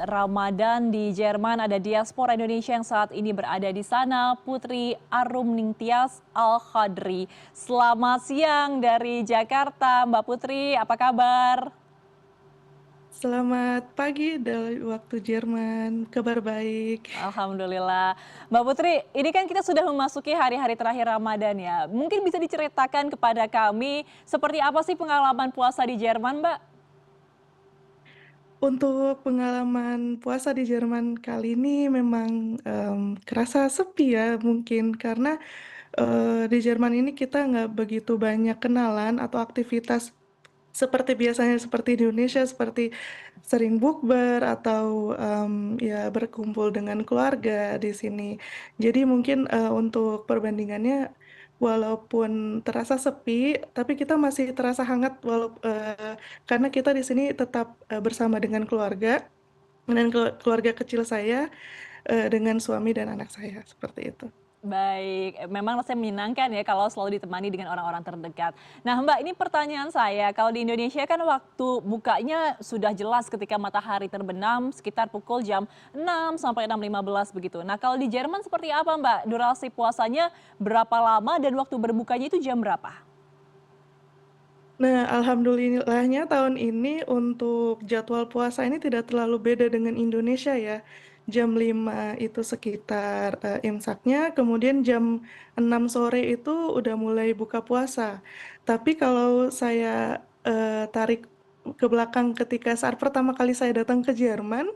Ramadan di Jerman, ada diaspora Indonesia yang saat ini berada di sana, Putri Arum Ningtyas Al-Khadri. Selamat siang dari Jakarta, Mbak Putri, apa kabar? Selamat pagi dari waktu Jerman, kabar baik. Alhamdulillah. Mbak Putri, ini kan kita sudah memasuki hari-hari terakhir Ramadan ya. Mungkin bisa diceritakan kepada kami seperti apa sih pengalaman puasa di Jerman, Mbak? Untuk pengalaman puasa di Jerman kali ini memang kerasa sepi ya mungkin karena di Jerman ini kita nggak begitu banyak kenalan atau aktivitas seperti biasanya seperti di Indonesia, seperti sering bukber atau ya berkumpul dengan keluarga di sini. Jadi mungkin untuk perbandingannya, walaupun terasa sepi, tapi kita masih terasa hangat karena kita di sini tetap bersama dengan keluarga dan keluarga kecil saya dengan suami dan anak saya seperti itu. Baik, memang rasanya menyenangkan ya kalau selalu ditemani dengan orang-orang terdekat. Nah Mbak, ini pertanyaan saya, kalau di Indonesia kan waktu bukanya sudah jelas ketika matahari terbenam sekitar pukul jam 6 sampai 6.15 begitu. Nah kalau di Jerman seperti apa Mbak? Durasi puasanya berapa lama dan waktu berbukanya itu jam berapa? Nah, alhamdulillahnya tahun ini untuk jadwal puasa ini tidak terlalu beda dengan Indonesia ya. Jam 5 itu sekitar imsaknya, kemudian jam 6 sore itu udah mulai buka puasa. Tapi kalau saya tarik ke belakang ketika saat pertama kali saya datang ke Jerman,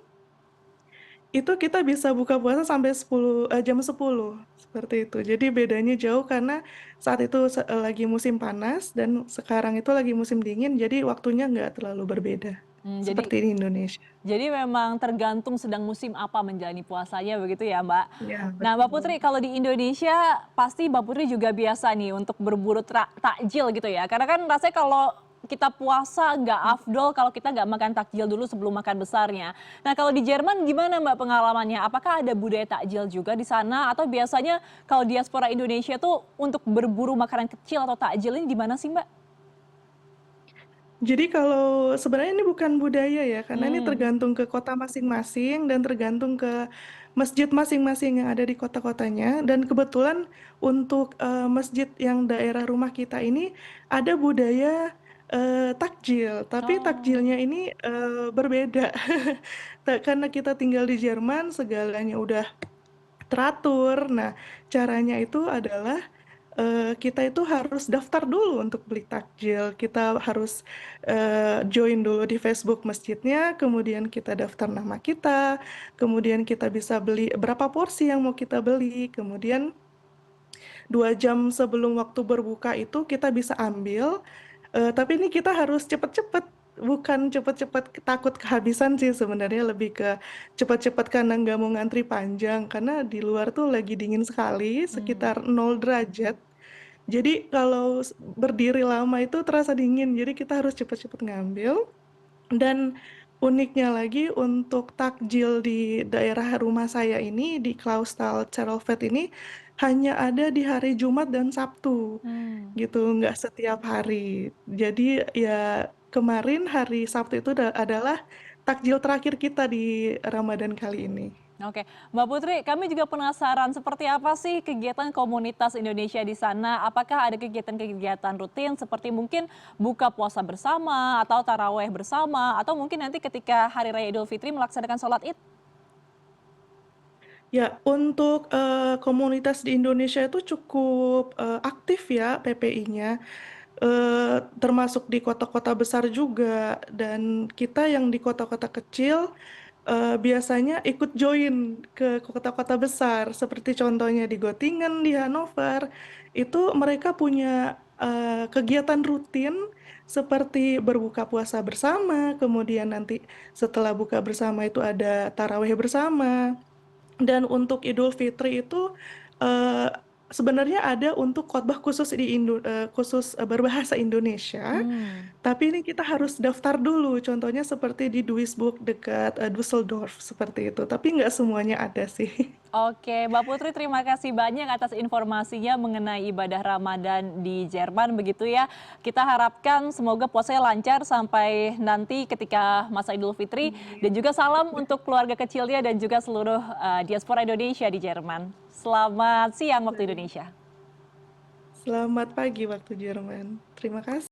itu kita bisa buka puasa sampai jam 10 seperti itu. Jadi bedanya jauh karena saat itu lagi musim panas dan sekarang itu lagi musim dingin, jadi waktunya nggak terlalu berbeda Hmm, jadi seperti di Indonesia. jadi memang tergantung sedang musim apa menjalani puasanya begitu ya Mbak. Ya, Nah Mbak betul. Putri, kalau di Indonesia pasti Mbak Putri juga biasa nih untuk berburu takjil gitu ya. Karena kan rasanya kalau kita puasa nggak afdol kalau kita nggak makan takjil dulu sebelum makan besarnya. Nah kalau di Jerman gimana Mbak pengalamannya? Apakah ada budaya takjil juga di sana? Atau biasanya kalau diaspora Indonesia tuh untuk berburu makanan kecil atau takjil ini di mana sih Mbak? Jadi kalau sebenarnya ini bukan budaya ya, karena ini Hmm. tergantung ke kota masing-masing dan tergantung ke masjid masing-masing yang ada di kota-kotanya. Dan kebetulan untuk masjid yang daerah rumah kita ini ada budaya takjil, tapi Oh. takjilnya ini berbeda. Karena kita tinggal di Jerman, segalanya udah teratur. Nah, caranya itu adalah kita itu harus daftar dulu untuk beli takjil. Kita harus join dulu di Facebook masjidnya, kemudian kita daftar nama kita, kemudian kita bisa beli berapa porsi yang mau kita beli, kemudian 2 jam sebelum waktu berbuka itu kita bisa ambil. Tapi ini kita harus cepet-cepet. Bukan cepet-cepet takut kehabisan sih sebenarnya, lebih ke cepet-cepet karena nggak mau ngantri panjang karena di luar tuh lagi dingin sekali Hmm. sekitar 0 derajat. Jadi kalau berdiri lama itu terasa dingin, jadi kita harus cepet-cepet ngambil. Dan uniknya lagi untuk takjil di daerah rumah saya ini di Clausthal Cerelvet ini hanya ada di hari Jumat dan Sabtu Hmm. gitu, nggak setiap hari. Jadi ya kemarin hari Sabtu itu adalah takjil terakhir kita di Ramadan kali ini. Oke, Mbak Putri, kami juga penasaran seperti apa sih kegiatan komunitas Indonesia di sana? Apakah ada kegiatan-kegiatan rutin seperti mungkin buka puasa bersama atau taraweh bersama atau mungkin nanti ketika Hari Raya Idul Fitri melaksanakan sholat Id? Ya, untuk komunitas di Indonesia itu cukup aktif ya PPI-nya, termasuk di kota-kota besar juga. Dan kita yang di kota-kota kecil biasanya ikut join ke kota-kota besar, seperti contohnya di Göttingen, di Hannover, itu mereka punya kegiatan rutin seperti berbuka puasa bersama, kemudian nanti setelah buka bersama itu ada tarawih bersama. Dan untuk Idul Fitri itu sebenarnya ada untuk khotbah khusus khusus berbahasa Indonesia, Hmm. tapi ini kita harus daftar dulu. Contohnya seperti di Duisburg dekat Düsseldorf seperti itu. Tapi nggak semuanya ada sih. Oke, Mbak Putri, terima kasih banyak atas informasinya mengenai ibadah Ramadan di Jerman begitu ya. Kita harapkan semoga puasanya lancar sampai nanti ketika masa Idul Fitri, dan juga salam untuk keluarga kecilnya dan juga seluruh diaspora Indonesia di Jerman. Selamat siang waktu Baik. Indonesia. Selamat pagi waktu Jerman. Terima kasih.